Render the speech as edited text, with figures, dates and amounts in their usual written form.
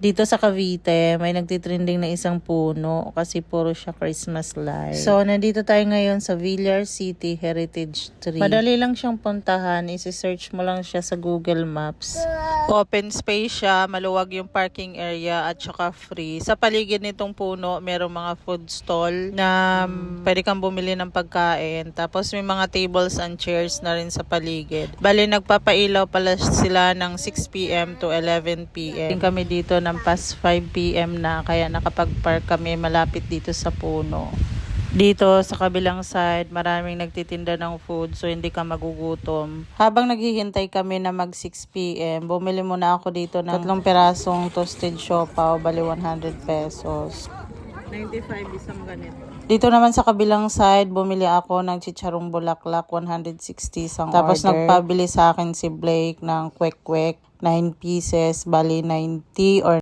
Dito sa Cavite, may nagtitrending na isang puno kasi puro siya Christmas light. So, nandito tayo ngayon sa Villar City Heritage Tree. Madali lang siyang puntahan. Isi-search mo lang siya sa Google Maps. Open space siya, maluwag yung parking area at saka free. Sa paligid nitong puno, merong mga food stall na pwede kang bumili ng pagkain. Tapos may mga tables and chairs na rin sa paligid. Bali, nagpapailaw pala sila ng 6 p.m. to 11 p.m. Kami dito ng past 5 p.m. na, kaya nakapag-park kami malapit dito sa puno. Dito sa kabilang side, maraming nagtitinda ng food so hindi ka magugutom. Habang naghihintay kami na mag 6 p.m., bumili muna ako dito ng 3 pirasong toasted siopaw, bali 100 pesos. 95 isang ganito. Dito naman sa kabilang side, bumili ako ng chicharong bulaklak, 160 isang Tapos order. Nagpabili sa akin si Blake ng kwek-kwek, 9 pieces, bali 90 or